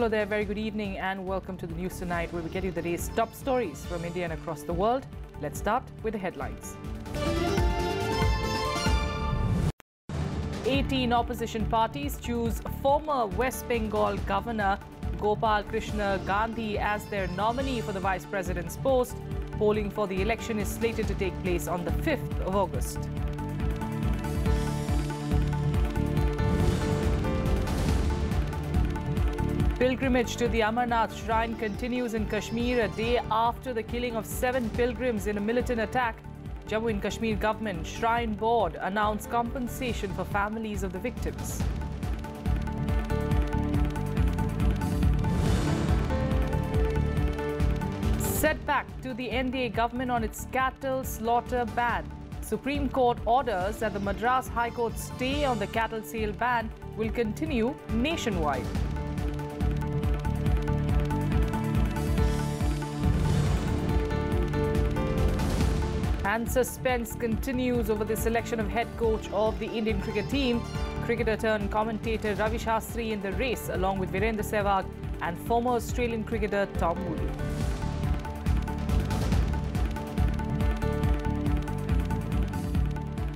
Hello there, very good evening and welcome to the news tonight, where we get you the day's top stories from India and across the world. Let's start with the headlines. 18 opposition parties choose former West Bengal Governor Gopal Krishna Gandhi as their nominee for the Vice President's post. Polling for the election is slated to take place on the 5th of August. Pilgrimage to the Amarnath shrine continues in Kashmir a day after the killing of 7 pilgrims in a militant attack. Jammu and Kashmir government Shrine Board announced compensation for families of the victims. Setback to the NDA government on its cattle slaughter ban. Supreme Court orders that the Madras High Court stay on the cattle sale ban will continue nationwide. And suspense continues over the selection of head coach of the Indian cricket team. Cricketer turned commentator Ravi Shastri in the race, along with Virendra Sehwag and former Australian cricketer Tom Moody.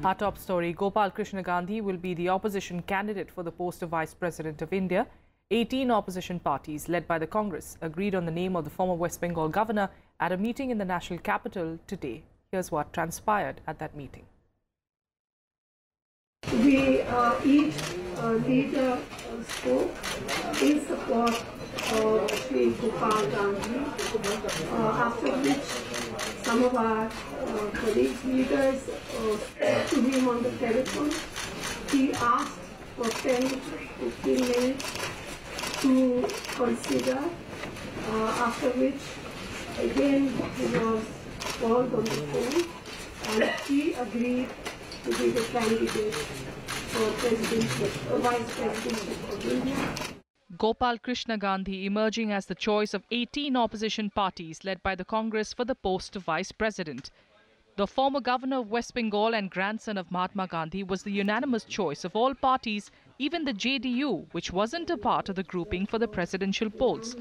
Our top story: Gopal Krishna Gandhi will be the opposition candidate for the post of Vice President of India. 18 opposition parties, led by the Congress, agreed on the name of the former West Bengal governor at a meeting in the national capital today. Here's what transpired at that meeting. We each leader spoke in support of Sri Gopal Gandhi, after which some of our colleagues, leaders, spoke to him on the telephone. He asked for 10 to 15 minutes to consider, after which again he was called on the phone and he agreed to be the candidate for Vice President of India. Gopal Krishna Gandhi emerging as the choice of 18 opposition parties led by the Congress for the post of Vice President. The former governor of West Bengal and grandson of Mahatma Gandhi was the unanimous choice of all parties, even the JDU, which wasn't a part of the grouping for the presidential polls.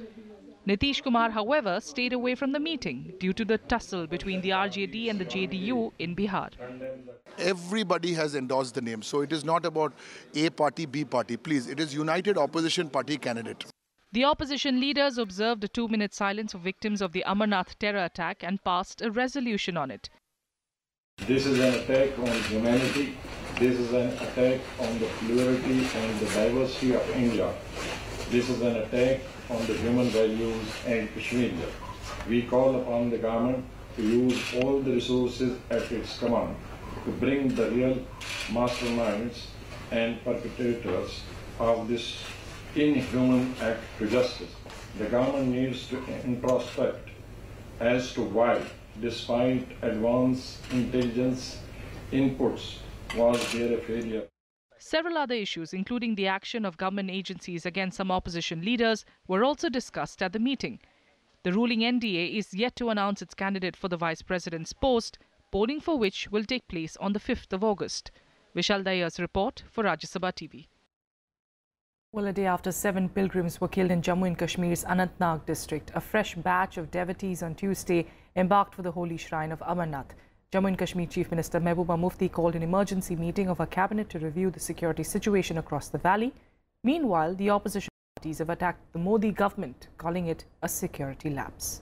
Nitish Kumar, however, stayed away from the meeting due to the tussle between the RJD and the JDU in Bihar. Everybody has endorsed the name, so it is not about A party, B party. Please, it is United Opposition Party candidate. The opposition leaders observed a 2-minute silence for victims of the Amarnath terror attack and passed a resolution on it. This is an attack on humanity. This is an attack on the plurality and the diversity of India. This is an attack on the human values and Kashmir. We call upon the government to use all the resources at its command to bring the real masterminds and perpetrators of this inhuman act to justice. The government needs to introspect as to why, despite advanced intelligence inputs, was there a failure. Several other issues, including the action of government agencies against some opposition leaders, were also discussed at the meeting. The ruling NDA is yet to announce its candidate for the Vice President's post, polling for which will take place on the 5th of August. Vishal Dayya's report for Rajya Sabha TV. Well, a day after 7 pilgrims were killed in Jammu and Kashmir's Anantnag district, a fresh batch of devotees on Tuesday embarked for the holy shrine of Amarnath. Jammu and Kashmir Chief Minister Mehbooba Mufti called an emergency meeting of her cabinet to review the security situation across the valley. Meanwhile, the opposition parties have attacked the Modi government, calling it a security lapse.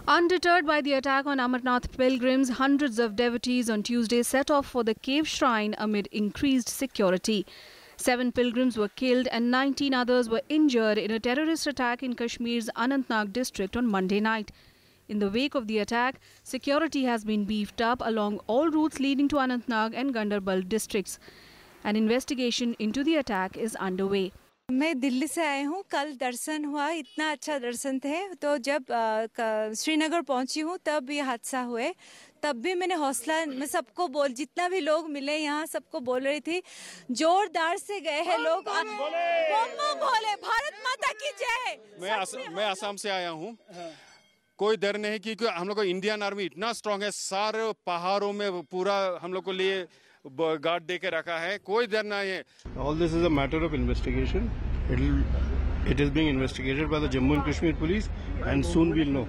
Undeterred by the attack on Amarnath pilgrims, hundreds of devotees on Tuesday set off for the cave shrine amid increased security. 7 pilgrims were killed and 19 others were injured in a terrorist attack in Kashmir's Anantnag district on Monday night. In the wake of the attack, security has been beefed up along all routes leading to Anantnag and Gandarbal districts. An investigation into the attack is underway. मैं दिल्ली से आई हूँ. कल दर्शन हुआ, इतना अच्छा दर्शन थे. तो जब श्रीनगर पहुँची हूँ तब ये हादसा हुए. तब भी मैंने हौसला, मैं सबको जितना भी लोग मिले यहाँ सबको बोल रही थी, जोरदार से गए हैं लोग. बोले भारत माता की जय. मैं असम से आया हूँ. कोई डर नहीं, क्योंकि हम लोग को इंडियन आर्मी इतना स्ट्रांग है. सारे पहाड़ों में पूरा हम लोग को लिए गार्ड दे के रखा है. कोई डर नहीं है. All this is a matter of investigation. It is being investigated by the Jammu and Kashmir police, and soon we'll know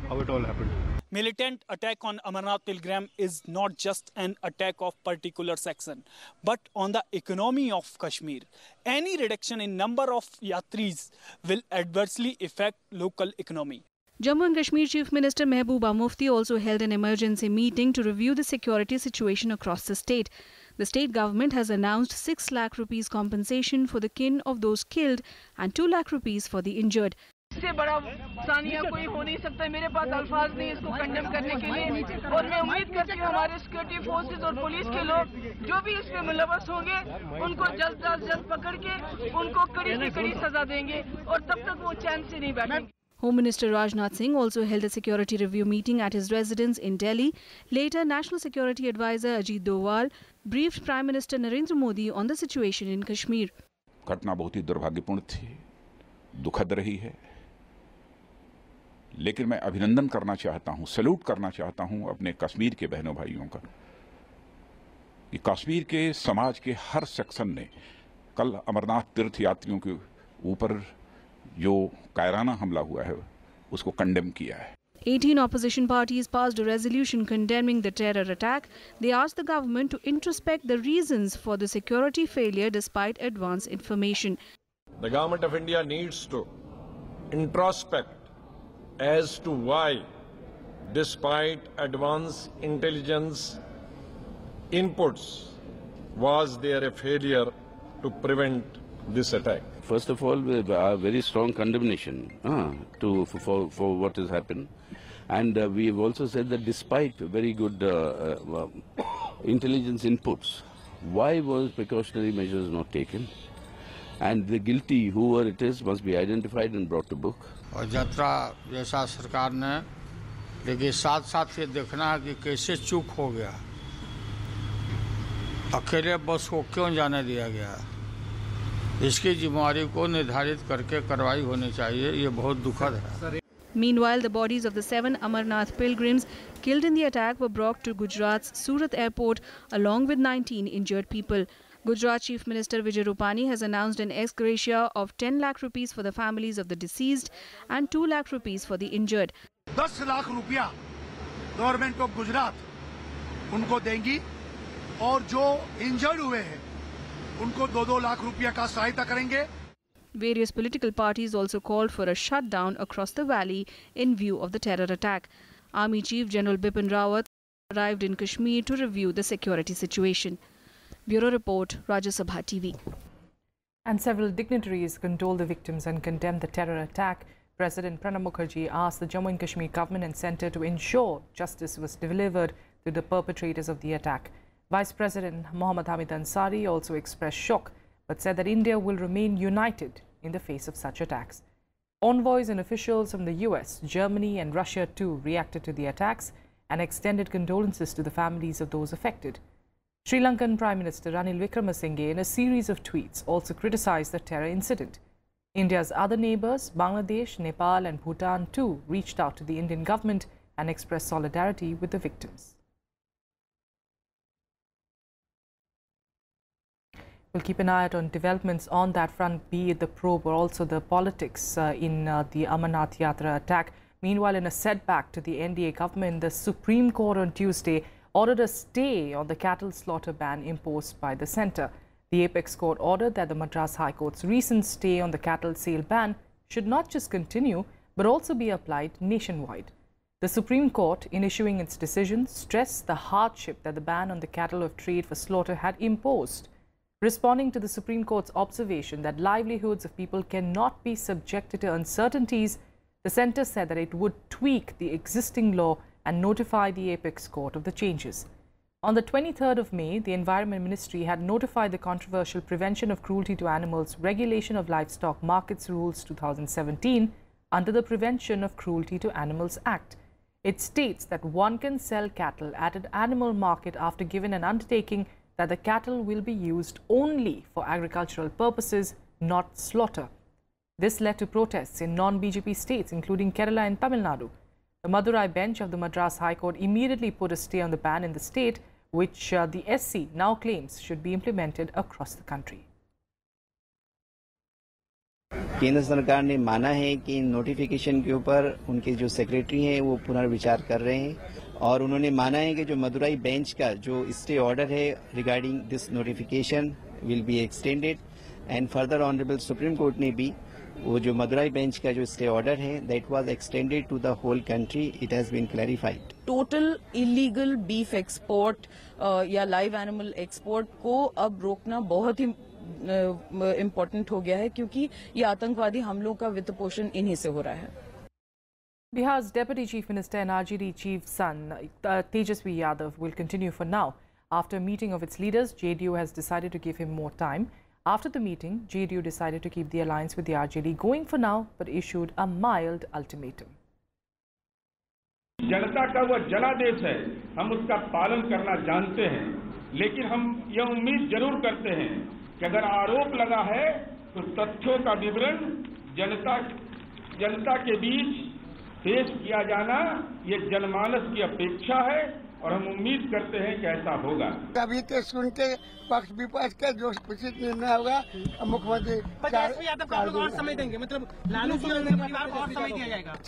how it all happened. Militant attack on Amarnath Pilgrim is not just an attack of particular section, but on the economy of Kashmir. Any reduction in number of yatris will adversely affect local economy. Jammu and Kashmir Chief Minister Mehbooba Mufti also held an emergency meeting to review the security situation across the state. The state government has announced 6 lakh rupees compensation for the kin of those killed and 2 lakh rupees for the injured. इससे बड़ा सानिया कोई हो नहीं सकता. मेरे पास अल्फाज नहीं इसको कंडेम करने के लिए, और मैं उम्मीद करती हूँ हमारे सिक्योरिटी फोर्सेस और पुलिस के लोग जो भी इसमें मुलव्वस होंगे उनको जल्द से जल्द पकड़ के उनको कड़ी से कड़ी सजा देंगे, और तब तक वो चैन से नहीं बैठेंगे. Home Minister Rajnath Singh also held a security review meeting at his residence in Delhi. Later, National Security Advisor Ajit Doval briefed Prime Minister Narendra Modi on the situation in Kashmir. घटना बहुत ही दुर्भाग्यपूर्ण थी, दुखद रही है, लेकिन मैं अभिनंदन करना चाहता हूं, सैल्यूट करना चाहता हूं अपने कश्मीर के बहनों भाइयों का कि कश्मीर के समाज के हर सेक्शन ने कल अमरनाथ तीर्थ यात्रियों के ऊपर जो कायराना हमला हुआ है उसको कंडेम किया है. 18 opposition parties passed a resolution condemning the terror attack. They asked the government to introspect the reasons for the security failure despite advance information. The government of India needs to introspect as to why, despite advance intelligence inputs, was there a failure to prevent this attack. First of all, we have a very strong condemnation for what has happened. And we have also said that despite very good intelligence inputs, why was precautionary measures not taken? And the guilty, whoever it is, must be identified and brought to book. और यात्रा जैसा सरकार ने, लेकिन साथ साथ ये देखना है कि कैसे चूक हो गया, अकेले बस को क्यों जाने दिया गया, इसकी जिम्मेदारी को निर्धारित करके कार्रवाई होनी चाहिए. ये बहुत दुखद है. Meanwhile, the bodies of the 7 Amarnath pilgrims killed in the attack were brought to Gujarat's Surat airport along with 19 injured people. Gujarat Chief Minister Vijay Rupani has announced an ex gratia of 10 lakh rupees for the families of the deceased and 2 lakh rupees for the injured. 10 lakh रुपया government of Gujarat उनको देंगी, और जो injured हुए हैं उनको 2-2 लाख रुपया का सहायता करेंगे. Various political parties also called for a shutdown across the valley in view of the terror attack. Army Chief General Bipin Rawat arrived in Kashmir to review the security situation. Bureau Report, Rajya Sabha TV. And several dignitaries condoled the victims and condemned the terror attack. President Pranab Mukherjee asked the Jammu and Kashmir government and centre to ensure justice was delivered to the perpetrators of the attack. Vice President Mohammad Hamid Ansari also expressed shock, but said that India will remain united in the face of such attacks. Envoys and officials from the US, Germany and Russia too reacted to the attacks and extended condolences to the families of those affected. Sri Lankan Prime Minister Ranil Wickremesinghe, in a series of tweets, also criticized the terror incident. India's other neighbours, Bangladesh, Nepal and Bhutan too reached out to the Indian government and expressed solidarity with the victims. We'll keep an eye out on developments on that front, be it the probe or also the politics in the Amarnath Yatra attack. Meanwhile, in a setback to the NDA government, the Supreme Court on Tuesday ordered a stay on the cattle slaughter ban imposed by the centre. The Apex Court ordered that the Madras High Court's recent stay on the cattle sale ban should not just continue, but also be applied nationwide. The Supreme Court, in issuing its decision, stressed the hardship that the ban on the cattle of trade for slaughter had imposed. Responding to the Supreme Court's observation that livelihoods of people cannot be subjected to uncertainties, the centre said that it would tweak the existing law and notify the Apex Court of the changes. On the 23rd of May, the Environment Ministry had notified the controversial Prevention of Cruelty to Animals Regulation of Livestock Markets Rules 2017 under the Prevention of Cruelty to Animals Act. It states that one can sell cattle at an animal market after given an undertaking that the cattle will be used only for agricultural purposes, not slaughter. This led to protests in non-BJP states, including Kerala and Tamil Nadu. The Madurai bench of the Madras High Court immediately put a stay on the ban in the state, which the SC now claims should be implemented across the country. केंद्र सरकार ने माना है कि notification के ऊपर उनके जो सेक्रेटरी हैं वो पुनर्विचार कर रहे हैं और उन्होंने माना है कि जो मदुराई बेंच का जो स्टे ऑर्डर है regarding this notification will be extended and further honourable supreme court ने भी वो जो मदुराई बेंच का जो स्टे ऑर्डर है that was extended to the whole country, it has been clarified. Total illegal beef export या live animal export को अब रोकना बहुत ही इम्पोर्टेंट हो गया है क्योंकि ये आतंकवादी हमलों का वित्त पोषण इन्हीं से हो रहा है। Bihar's Deputy Chief Minister and RJD chief son, Tejasvi Yadav, will continue for now. After a meeting of its leaders, JDU has decided to give him more time. After the meeting, JDU decided to keep the alliance with the RJD going for now, but issued a mild ultimatum. जनता का वह जनादेश है, हम उसका पालन करना जानते हैं, लेकिन हम यह उम्मीद जरूर करते हैं कि अगर आरोप लगा है तो तथ्यों का विवरण जनता के बीच पेश किया जाना ये जनमानस की अपेक्षा है और हम उम्मीद करते हैं कि ऐसा होगा। अभी तो सुन के पक्ष विपक्ष का जो उचित निर्णय होगा मुख्यमंत्री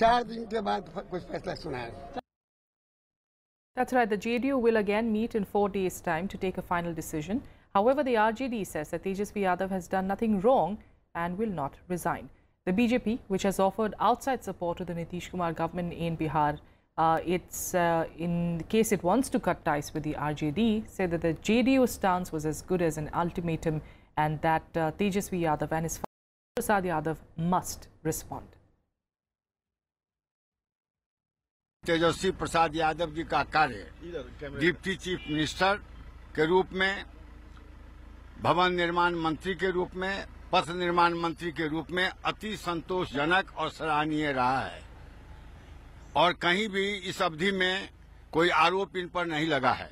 4 दिन के बाद कुछ फैसला सुनाएगा। That's right. The JDU will again meet in 4 days' time to take a final decision. However, the RJD says that Tejasvi Yadav has done nothing wrong and will not resign. The BJP, which has offered outside support to the Nitish Kumar government in Bihar, in case it wants to cut ties with the RJD, said that the JDU stance was as good as an ultimatum and that Tejasvi Yadav and his father Prasad Yadav must respond. Tejashwi Prasad Yadav ji का कार्य deputy chief minister के रूप में, भवन निर्माण मंत्री के रूप में, पथ निर्माण मंत्री के रूप में अति संतोषजनक और सराहनीय रहा है और कहीं भी इस अवधि में कोई आरोप इन पर नहीं लगा है,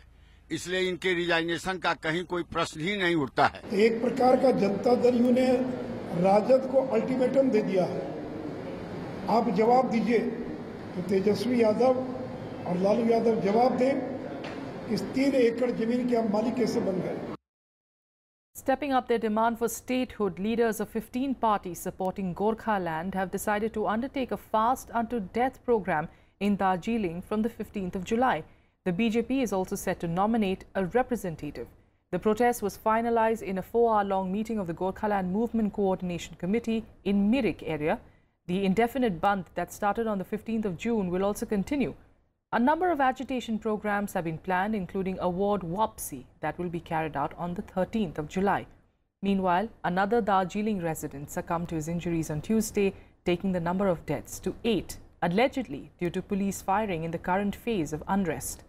इसलिए इनके रिजाइनेशन का कहीं कोई प्रश्न ही नहीं उठता है। एक प्रकार का जनता दल यू ने राजद को अल्टीमेटम दे दिया है, आप जवाब दीजिए। तो तेजस्वी यादव और लालू यादव जवाब दें कि 3 एकड़ जमीन के हम मालिक कैसे बन गए। Stepping up their demand for statehood, leaders of 15 parties supporting Gorkha land have decided to undertake a fast unto death program in Darjeeling from the 15th of July. The BJP is also set to nominate a representative. The protest was finalized in a 4-hour-long meeting of the Gorkha Land Movement Coordination Committee in Mirik area. The indefinite bandh that started on the 15th of June will also continue. A number of agitation programs have been planned, including a ward Wapsi that will be carried out on the 13th of July. Meanwhile, another Darjeeling resident succumbed to his injuries on Tuesday, taking the number of deaths to 8, allegedly due to police firing in the current phase of unrest.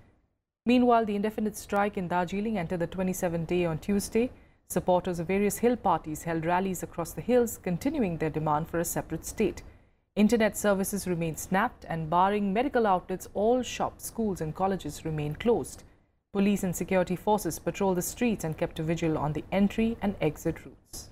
Meanwhile, the indefinite strike in Darjeeling entered the 27th day on Tuesday. Supporters of various hill parties held rallies across the hills, continuing their demand for a separate state. Internet services remain snapped and barring medical outlets, all shops, schools and colleges remain closed. Police and security forces patrolled the streets and kept a vigil on the entry and exit routes.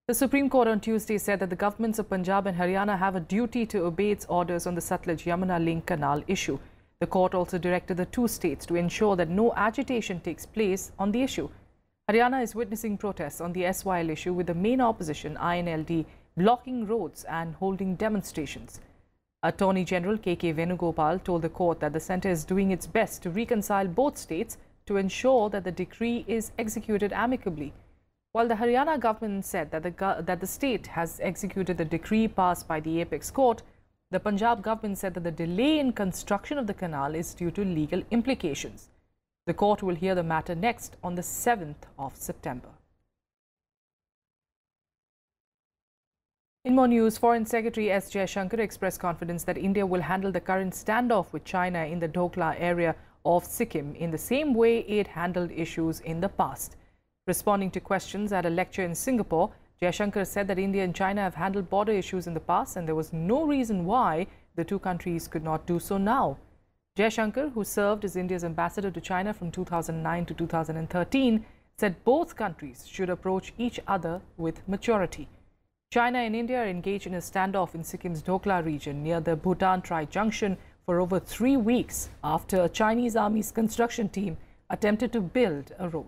The Supreme Court on Tuesday said that the governments of Punjab and Haryana have a duty to obey its orders on the Sutlej-Yamuna link canal issue. The court also directed the 2 states to ensure that no agitation takes place on the issue. Haryana is witnessing protests on the SYL issue, with the main opposition, INLD, blocking roads and holding demonstrations. Attorney General K.K. Venugopal told the court that the centre is doing its best to reconcile both states to ensure that the decree is executed amicably. While the Haryana government said that the state has executed the decree passed by the apex court, the Punjab government said that the delay in construction of the canal is due to legal implications. The court will hear the matter next on the 7th of September. In more news, Foreign Secretary S. Jaishankar expressed confidence that India will handle the current standoff with China in the Dokla area of Sikkim in the same way it handled issues in the past. Responding to questions at a lecture in Singapore, Jaishankar said that India and China have handled border issues in the past and there was no reason why the 2 countries could not do so now. Jaishankar, who served as India's ambassador to China from 2009 to 2013, said both countries should approach each other with maturity. China and India are engaged in a standoff in Sikkim's Dokla region near the Bhutan Tri junction for over 3 weeks after a Chinese Army's construction team attempted to build a road.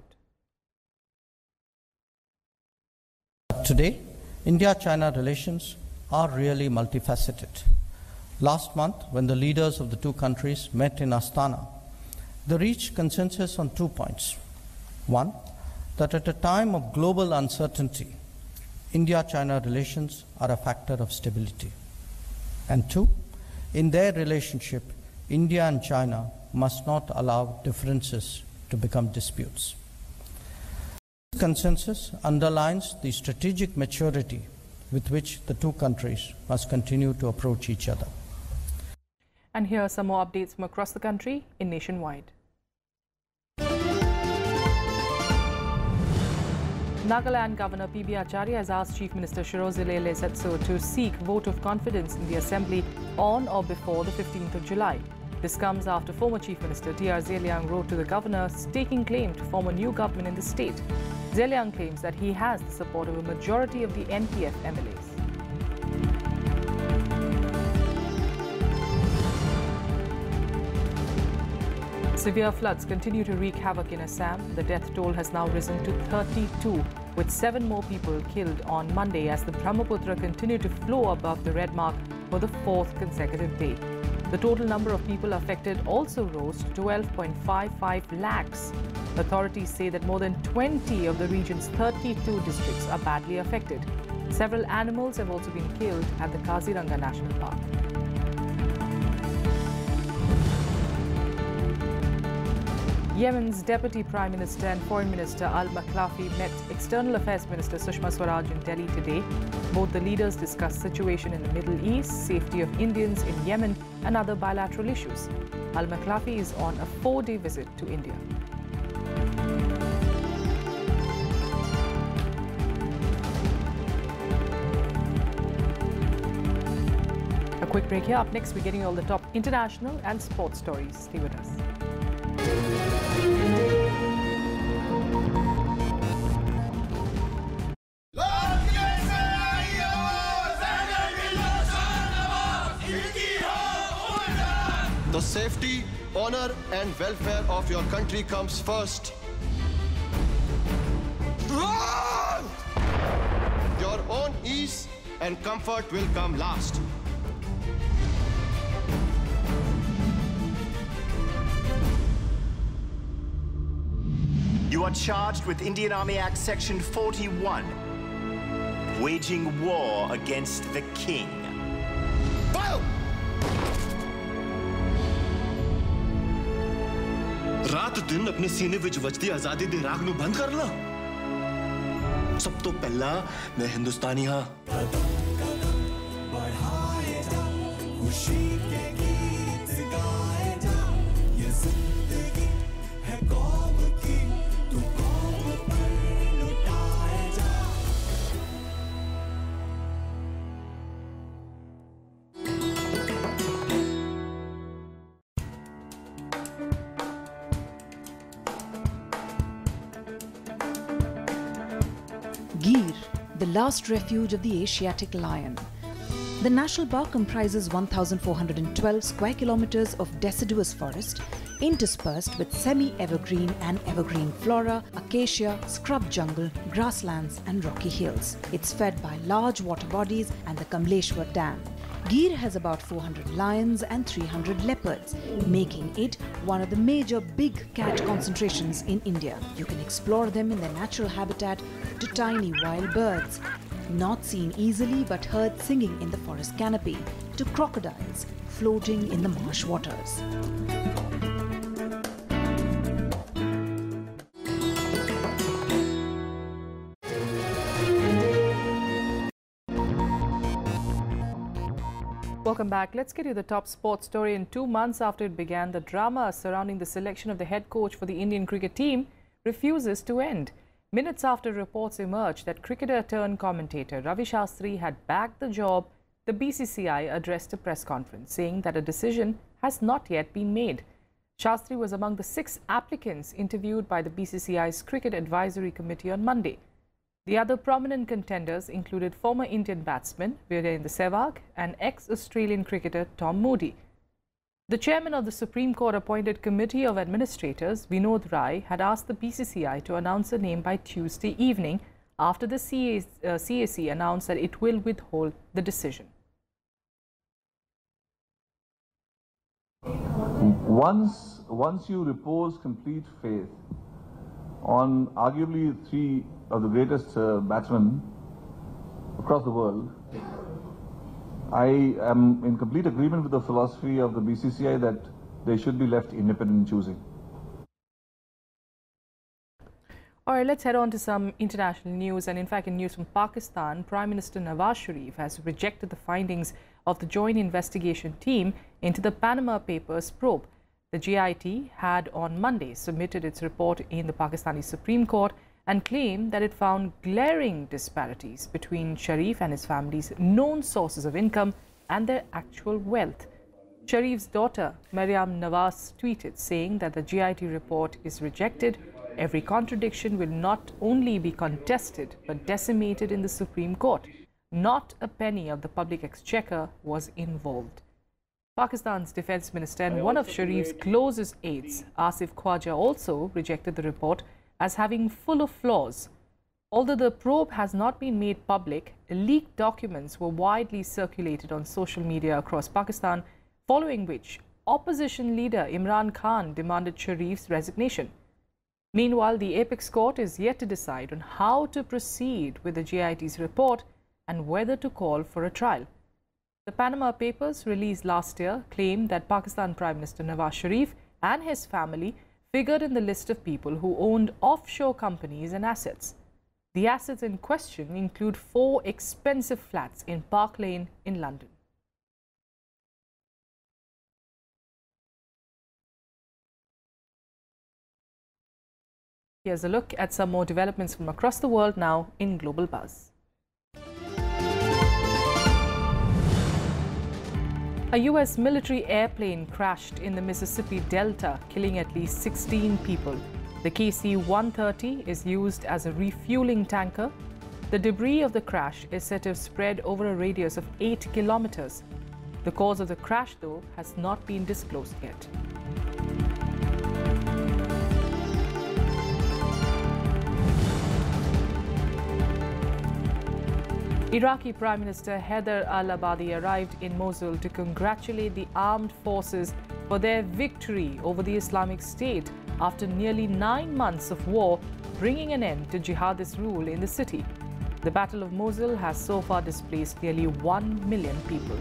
Today, India-China relations are really multifaceted. Last month, when the leaders of the two countries met in Astana, they reached consensus on 2 points. One, that at a time of global uncertainty, India-China relations are a factor of stability. And two, in their relationship, India and China must not allow differences to become disputes. This consensus underlines the strategic maturity with which the two countries must continue to approach each other. And here are some more updates from across the country in Nationwide. Nagaland Governor P.B. Acharya has asked Chief Minister Shirozile Lesetso to seek vote of confidence in the Assembly on or before the 15th of July. This comes after former Chief Minister T.R. Zeliang wrote to the governor staking claim to form a new government in the state. Zeliang claims that he has the support of a majority of the NPF MLAs. Severe floods continue to wreak havoc in Assam. The death toll has now risen to 32, with 7 more people killed on Monday as the Brahmaputra continued to flow above the red mark for the 4th consecutive day. The total number of people affected also rose to 12.55 lakhs. Authorities say that more than 20 of the region's 32 districts are badly affected. Several animals have also been killed at the Kaziranga National Park. Yemen's Deputy Prime Minister and Foreign Minister Al-Maklafi met External Affairs Minister Sushma Swaraj in Delhi today. Both the leaders discussed situation in the Middle East, safety of Indians in Yemen and other bilateral issues. Al-Maklafi is on a 4-day visit to India. A quick break here. Up next, we're getting all the top international and sports stories. Stay with us. The safety, honor and welfare of your country comes first. Your own ease and comfort will come last. You are charged with Indian Army Act Section 41, waging war against the king. Fire! रात दिन अपने सीने विच वजदी आजादी दे राग नू बंद कर ला। सब तो पहला मैं हिंदुस्तानी हाँ। Gir, the last refuge of the Asiatic lion. The national park comprises 1,412 square kilometers of deciduous forest, interspersed with semi-evergreen and evergreen flora, acacia, scrub jungle, grasslands and rocky hills. It's fed by large water bodies and the Kamleshwar Dam. Gir has about 400 lions and 300 leopards, making it one of the major big cat concentrations in India. You can explore them in their natural habitat to tiny wild birds, not seen easily but heard singing in the forest canopy, to crocodiles floating in the marsh waters. Welcome back. Let's get you the top sports story. In 2 months after it began, the drama surrounding the selection of the head coach for the Indian cricket team refuses to end. Minutes after reports emerged that cricketer turned commentator Ravi Shastri had bagged the job, the BCCI addressed a press conference saying that a decision has not yet been made. Shastri was among the 6 applicants interviewed by the BCCI's Cricket Advisory Committee on Monday. The other prominent contenders included former Indian batsman Virendra Sehwag and ex-Australian cricketer Tom Moody. The chairman of the Supreme Court appointed Committee of Administrators, Vinod Rai, had asked the BCCI to announce a name by Tuesday evening after the CAC announced that it will withhold the decision. Once you repose complete faith on arguably three of the greatest batsmen across the world, I am in complete agreement with the philosophy of the BCCI that they should be left independent in choosing. All right, let's head on to some international news. And in fact, in news from Pakistan, Prime Minister Nawaz Sharif has rejected the findings of the joint investigation team into the Panama Papers probe. The JIT had on Monday submitted its report in the Pakistani Supreme Court and claimed that it found glaring disparities between Sharif and his family's known sources of income and their actual wealth. Sharif's daughter, Maryam Nawaz, tweeted saying that the JIT report is rejected. Every contradiction will not only be contested but decimated in the Supreme Court. Not a penny of the public exchequer was involved. Pakistan's defense minister and one of Sharif's closest aides, Asif Khwaja, also rejected the report as having full of flaws. Although the probe has not been made public, leaked documents were widely circulated on social media across Pakistan, following which opposition leader Imran Khan demanded Sharif's resignation. Meanwhile, the Apex Court is yet to decide on how to proceed with the JIT's report and whether to call for a trial. The Panama Papers, released last year, claimed that Pakistan Prime Minister Nawaz Sharif and his family figured in the list of people who owned offshore companies and assets. The assets in question include 4 expensive flats in Park Lane in London. Here's a look at some more developments from across the world now in Global Buzz. A U.S. military airplane crashed in the Mississippi Delta, killing at least 16 people. The KC-130 is used as a refueling tanker. The debris of the crash is said to have spread over a radius of 8 kilometers. The cause of the crash, though, has not been disclosed yet. Iraqi Prime Minister Haider al-Abadi arrived in Mosul to congratulate the armed forces for their victory over the Islamic State after nearly 9 months of war, bringing an end to jihadist rule in the city. The Battle of Mosul has so far displaced nearly 1 million people.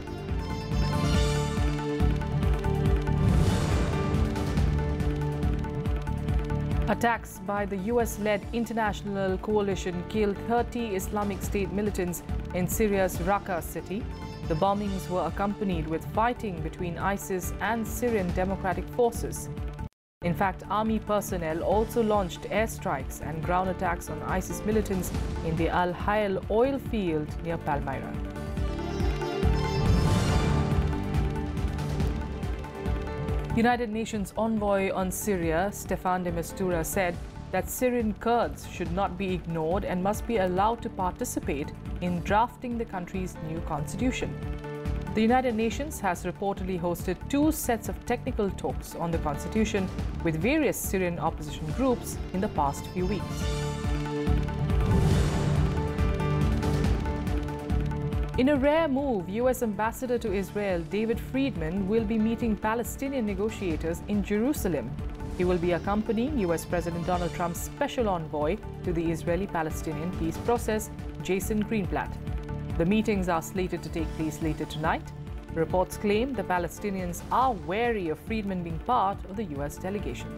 Attacks by the US-led international coalition killed 30 Islamic State militants in Syria's Raqqa city. The bombings were accompanied with fighting between ISIS and Syrian Democratic Forces. In fact, army personnel also launched airstrikes and ground attacks on ISIS militants in the Al Hayl oil field near Palmyra. United Nations envoy on Syria, Staffan de Mistura, said that Syrian Kurds should not be ignored and must be allowed to participate in drafting the country's new constitution. The United Nations has reportedly hosted 2 sets of technical talks on the constitution with various Syrian opposition groups in the past few weeks. In a rare move, U.S. Ambassador to Israel David Friedman will be meeting Palestinian negotiators in Jerusalem. He will be accompanying U.S. President Donald Trump's special envoy to the Israeli-Palestinian peace process, Jason Greenblatt. The meetings are slated to take place later tonight. Reports claim the Palestinians are wary of Friedman being part of the U.S. delegation.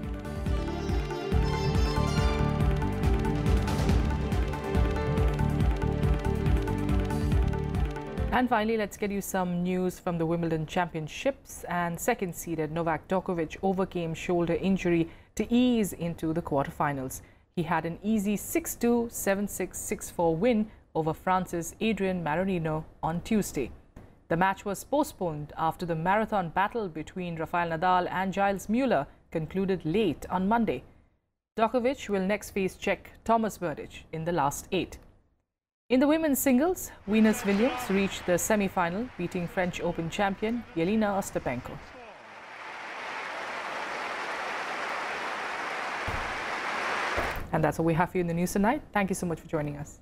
And finally, let's get you some news from the Wimbledon Championships. And second-seeded Novak Djokovic overcame shoulder injury to ease into the quarterfinals. He had an easy 6-2, 7-6, 6-4 win over France's Adrian Manarino on Tuesday. The match was postponed after the marathon battle between Rafael Nadal and Giles Muller concluded late on Monday. Djokovic will next face Czech Thomas Berdych in the last 8. In the women's singles, Venus Williams reached the semi-final, beating French Open champion Jelena Ostapenko. And that's all we have for you in the news tonight. Thank you so much for joining us.